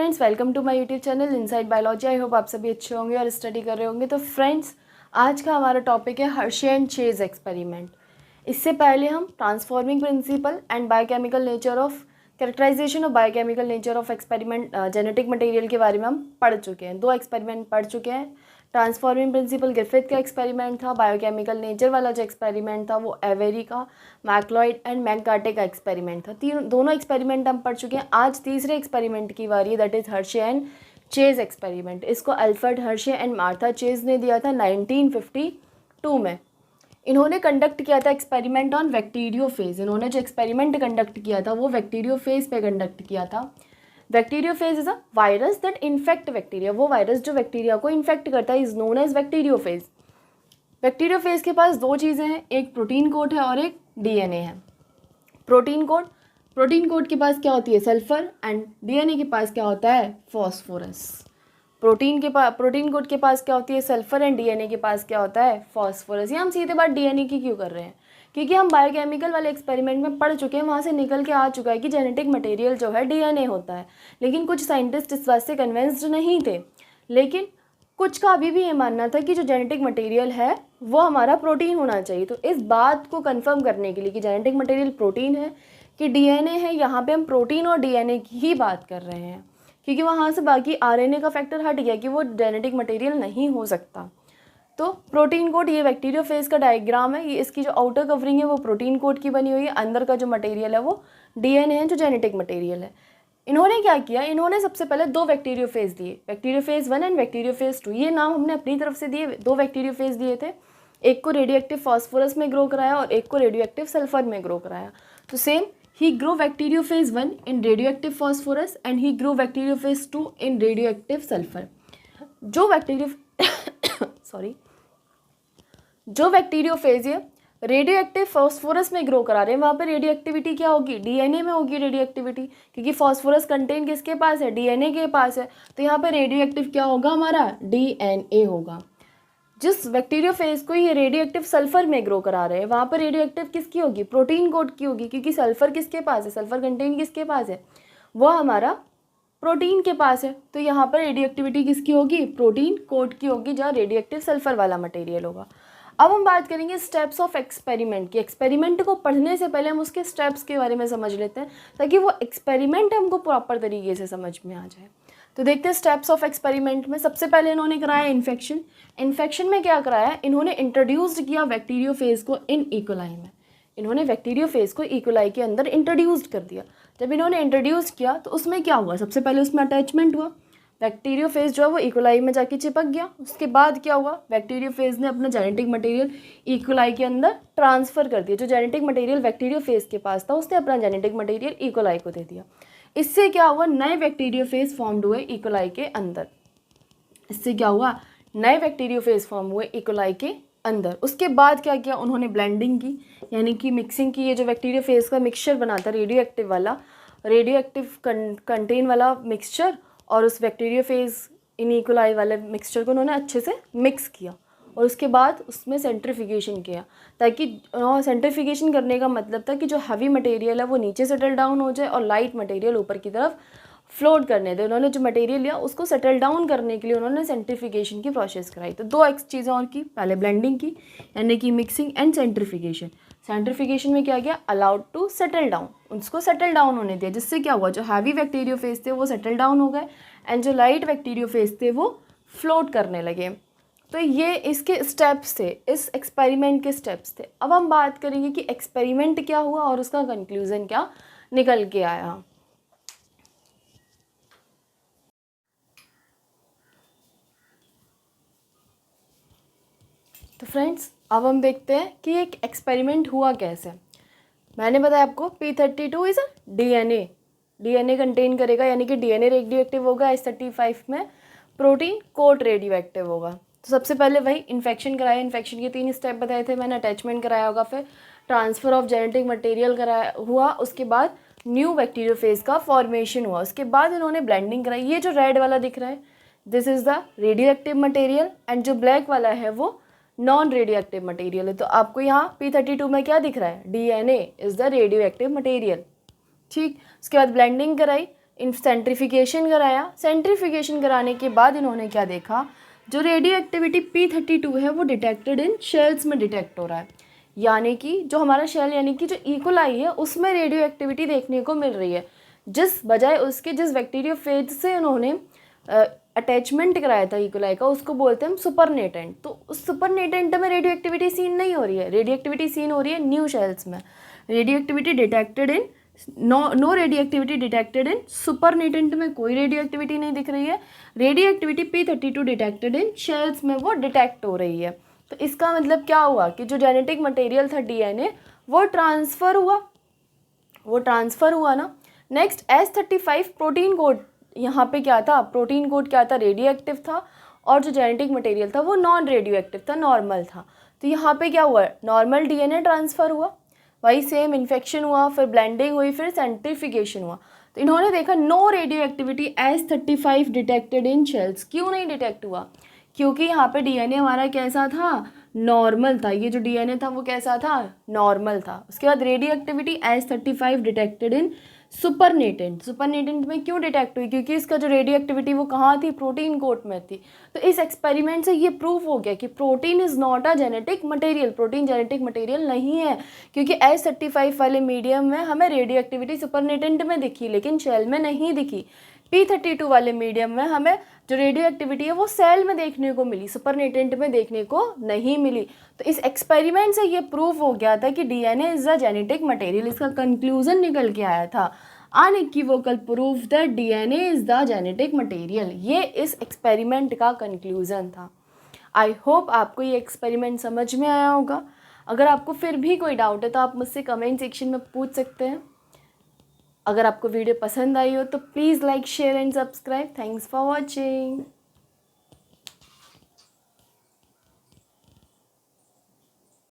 Friends, welcome to my YouTube channel Inside Biology. I hope आप सभी अच्छे होंगे और स्टडी कर रहे होंगे। तो फ्रेंड्स, आज का हमारा टॉपिक है हर्शे एंड चेज एक्सपेरिमेंट। इससे पहले हम transforming principle and biochemical nature of characterization of biochemical nature of experiment genetic material के बारे में हम पढ़ चुके हैं। 2 एक्सपेरिमेंट पढ़ चुके हैं। ट्रांसफॉर्मिंग प्रिंसिपल ग्रिफिथ का एक्सपेरिमेंट था। बायोकेमिकल नेचर वाला जो एक्सपेरिमेंट था वो एवेरी का, मैक्लॉइड एंड मैककार्टे का एक्सपेरिमेंट था। दोनों एक्सपेरिमेंट हम पढ़ चुके हैं। आज तीसरे एक्सपेरिमेंट की बारी है, that is Hershey and Chase experiment. इसको Alfred Hershey and Martha Chase ने दिया था 1952 में। इन्होंने कंडक्ट किया था एक्सपेरिमेंट ऑन बैक्टीरियोफेज। इन्होंने जो एक्सपेरिमेंट कंडक्ट किया था वो बैक्टीरियोफेज पे कंडक्ट किया था। Bacteriophage is a virus that infect bacteria. वो वायरस जो बैक्टीरिया को इन्फेक्ट करता है is known as bacteriophage. Bacteriophage के पास 2 चीज़ें हैं, एक प्रोटीन कोट है और एक डीएनए है। प्रोटीन कोट के पास क्या होती है? सल्फर। एंड डीएनए के पास क्या होता है? फॉस्फोरस। प्रोटीन कोट के पास क्या होती है? सल्फर। एंड डीएनए के पास क्या होता है? फॉस्फोरस। ये हम सीधे बात डीएनए की क्यों कर रहे हैं? क्योंकि हम बायोकेमिकल वाले एक्सपेरिमेंट में पढ़ चुके हैं, वहाँ से निकल के आ चुका है कि जेनेटिक मटेरियल जो है डीएनए होता है। लेकिन कुछ साइंटिस्ट इस बात से कन्विंस्ड नहीं थे। लेकिन कुछ का अभी भी ये मानना था कि जो जेनेटिक मटेरियल है वो हमारा प्रोटीन होना चाहिए। तो इस बात को कंफर्म करने के लिए कि जेनेटिक मटेरियल प्रोटीन है कि डीएनए है, यहाँ पे हम प्रोटीन और डीएनए की ही बात कर रहे हैं, क्योंकि वहाँ से बाकी आरएनए का फैक्टर हट गया कि वो जेनेटिक मटेरियल नहीं हो सकता। तो प्रोटीन कोट, ये बैक्टीरियोफेज का डायग्राम है। ये इसकी जो आउटर कवरिंग है वो प्रोटीन कोट की बनी हुई है। अंदर का जो मटेरियल है वो डीएनए है, जो जेनेटिक मटेरियल है। इन्होंने क्या किया? इन्होंने सबसे पहले 2 बैक्टीरियोफेज दिए, बैक्टीरियोफेज 1 एंड बैक्टीरियोफेज 2। ये नाम हमने अपनी तरफ से दिए। 2 बैक्टीरियोफेज दिए थे, एक को रेडियोएक्टिव फास्फोरस में ग्रो कराया और एक को रेडियोएक्टिव सल्फर में ग्रो कराया। तो same, he grew bacteriophase 1 in radioactive phosphorus and he grew bacteriophase 2 in radioactive sulfur। जो बैक्टीरियोफेज ये रेडियोएक्टिव फास्फोरस में ग्रो करा रहे हैं, वहाँ पे रेडियोएक्टिविटी क्या होगी? डीएनए में होगी रेडियोएक्टिविटी, क्योंकि फास्फोरस कंटेन किसके पास है? डीएनए के पास है। तो यहाँ पे रेडियोएक्टिव क्या होगा? हमारा डीएनए होगा। जिस बैक्टीरियोफेज को ये रेडियोएक्टिव सल्फर में ग्रो करा रहे हैं, वहाँ पर रेडियोएक्टिव किसकी होगी? प्रोटीन कोट की होगी, क्योंकि सल्फर किसके पास है? सल्फर कंटेन किसके पास है? वो हमारा प्रोटीन के पास है। तो यहाँ पर रेडियोएक्टिविटी किसकी होगी? प्रोटीन कोट की होगी, जहाँ रेडियोएक्टिव सल्फर वाला मटेरियल होगा। अब हम बात करेंगे स्टेप्स ऑफ एक्सपेरिमेंट की। एक्सपेरिमेंट को पढ़ने से पहले हम उसके स्टेप्स के बारे में समझ लेते हैं, ताकि वो एक्सपेरिमेंट हमको प्रॉपर तरीके से समझ में आ जाए। तो देखते हैं स्टेप्स ऑफ एक्सपेरिमेंट में। सबसे पहले इन्होंने कराया इन्फेक्शन में क्या कराया? इन्होंने इंट्रोड्यूस्ड किया बैक्टीरियोफेज को इन इकोलाई में। इन्होंने बैक्टीरियोफेज को इकोलाई के अंदर इंट्रोड्यूस्ड कर दिया। जब इन्होंने इंट्रोड्यूस किया तो उसमें क्या हुआ? सबसे पहले उसमें अटैचमेंट हुआ, बैक्टीरियोफेज जो है वो इकोलाई में जाके चिपक गया। उसके बाद क्या हुआ? बैक्टीरियोफेज ने अपना जेनेटिक मटेरियल इकोलाई के अंदर ट्रांसफ़र कर दिया। जो जेनेटिक मटेरियल बैक्टीरियोफेज के पास था उसने अपना जेनेटिक मटेरियल इकोलाई को दे दिया। इससे क्या हुआ? नए बैक्टीरियोफेज फॉर्म्ड हुए इकोलाई के अंदर। इससे क्या हुआ? नए बैक्टीरियोफेज फॉर्म हुए इकोलाई के अंदर। उसके बाद क्या किया? उन्होंने ब्लेंडिंग की, यानी कि मिक्सिंग की। ये जो बैक्टीरियोफेज का मिक्सचर बना था रेडियोएक्टिव वाला, रेडियोएक्टिव कंटेन वाला मिक्सचर, और उस बैक्टीरियोफेज इन इकोलाई वाले मिक्सचर को उन्होंने अच्छे से मिक्स किया। और उसके बाद उसमें सेंट्रीफिकेशन किया, ताकि सेंट्रीफिकेशन करने का मतलब था कि जो हैवी मटेरियल है वो नीचे सेटल डाउन हो जाए और लाइट मटेरियल ऊपर की तरफ फ्लोट करने दे। उन्होंने जो मटेरियल लिया उसको सेटल डाउन करने के लिए उन्होंने सेंट्रीफिकेशन की प्रोसेस कराई। तो 2 चीज़ें और की, पहले ब्लेंडिंग की यानी कि मिक्सिंग, एंड सेंट्रीफिकेशन। सेंट्रीफिकेशन में क्या किया? अलाउड टू सेटल डाउन, उसको सेटल डाउन होने दिया। जिससे क्या हुआ? जो हैवी बैक्टीरियोफेज थे वो सेटल डाउन हो गए, एंड जो लाइट बैक्टीरियोफेज थे वो फ्लोट करने लगे। तो ये इसके स्टेप्स थे, इस एक्सपेरिमेंट के स्टेप्स थे। अब हम बात करेंगे कि एक्सपेरिमेंट क्या हुआ और उसका कंक्लूजन क्या निकल के आया। तो फ्रेंड्स, अब हम देखते हैं कि एक एक्सपेरिमेंट हुआ कैसे। मैंने बताया आपको P32 is a DNA contain करेगा, यानी कि डीएनए रेडियोएक्टिव होगा। S35 में प्रोटीन कोट रेडियोएक्टिव होगा। तो सबसे पहले वही इन्फेक्शन कराया। इन्फेक्शन के 3 स्टेप बताए थे मैंने। अटैचमेंट कराया होगा, फिर ट्रांसफ़र ऑफ जेनेटिक मटेरियल कराया हुआ, उसके बाद न्यू बैक्टीरियोफेज का फॉर्मेशन हुआ, उसके बाद इन्होंने ब्लेंडिंग कराई। ये जो रेड वाला दिख रहा है this is the radioactive material, and जो ब्लैक वाला है वो नॉन रेडियोएक्टिव मटेरियल है। तो आपको यहाँ P32 में क्या दिख रहा है? DNA is the radioactive material. ठीक, उसके बाद ब्लेंडिंग कराई। सेंट्रीफिकेशन कराया। सेंट्रीफिकेशन कराने के बाद इन्होंने क्या देखा, जो रेडियो एक्टिविटी P32 है वो डिटेक्टेड इन शेल्स में डिटेक्ट हो रहा है, यानी कि जो हमारा शेल यानी कि जो इकोलाई है उसमें रेडियो एक्टिविटी देखने को मिल रही है, जिस बजाय उसके जिस बैक्टीरियोफेज से उन्होंने अटैचमेंट कराया था इकोलाई का, उसको बोलते हैं हम सुपरनेटेंट। तो उस सुपरनेटेंट में रेडियो एक्टिविटी सीन नहीं हो रही है, रेडियो एक्टिविटी सीन हो रही है न्यू शेल्स में। Radioactivity detected in no radioactivity detected in supernatant में कोई रेडियो एक्टिविटी नहीं दिख रही है। Radioactivity P32 detected in cells में वो डिटेक्ट हो रही है। तो इसका मतलब क्या हुआ कि जो जेनेटिक मटेरियल था DNA वो ट्रांसफ़र हुआ ना। नेक्स्ट S35 प्रोटीन कोड, यहाँ पे क्या था, प्रोटीन कोड क्या था, रेडियो एक्टिव था, और जो जेनेटिक मटेरियल था वो नॉन रेडियो एक्टिव था, नॉर्मल था। तो यहाँ पे क्या हुआ, नॉर्मल DNA ट्रांसफ़र हुआ, वही सेम इन्फेक्शन हुआ, फिर ब्लेंडिंग हुई, फिर सेंट्रीफिकेशन हुआ। तो इन्होंने देखा no radioactivity S35 detected in cells. क्यों नहीं डिटेक्ट हुआ, क्योंकि यहाँ पे DNA हमारा कैसा था, नॉर्मल था। ये जो DNA था वो कैसा था, नॉर्मल था। उसके बाद radio activity S35 detected in supernatant में क्यों डिटेक्ट हुई, क्योंकि इसका जो रेडियो एक्टिविटी वो कहाँ थी, प्रोटीन कोट में थी। तो इस एक्सपेरिमेंट से ये प्रूफ हो गया कि protein is not a genetic material, protein genetic material नहीं है, क्योंकि S35 वाले मीडियम में हमें रेडियो एक्टिविटी सुपरनेटेंट में दिखी लेकिन शेल में नहीं दिखी। P32 वाले मीडियम में हमें जो रेडियो एक्टिविटी है वो सेल में देखने को मिली, सुपरनेटेंट में देखने को नहीं मिली। तो इस एक्सपेरिमेंट से ये प्रूफ हो गया था कि DNA is a genetic material. इसका कंक्लूजन निकल के आया था, unequivocal proof that DNA is the genetic material. ये इस एक्सपेरिमेंट का कंक्लूजन था। आई होप आपको ये एक्सपेरिमेंट समझ में आया होगा। अगर आपको फिर भी कोई डाउट है तो आप मुझसे कमेंट सेक्शन में पूछ सकते हैं। अगर आपको वीडियो पसंद आई हो तो please like, share and subscribe. Thanks for watching.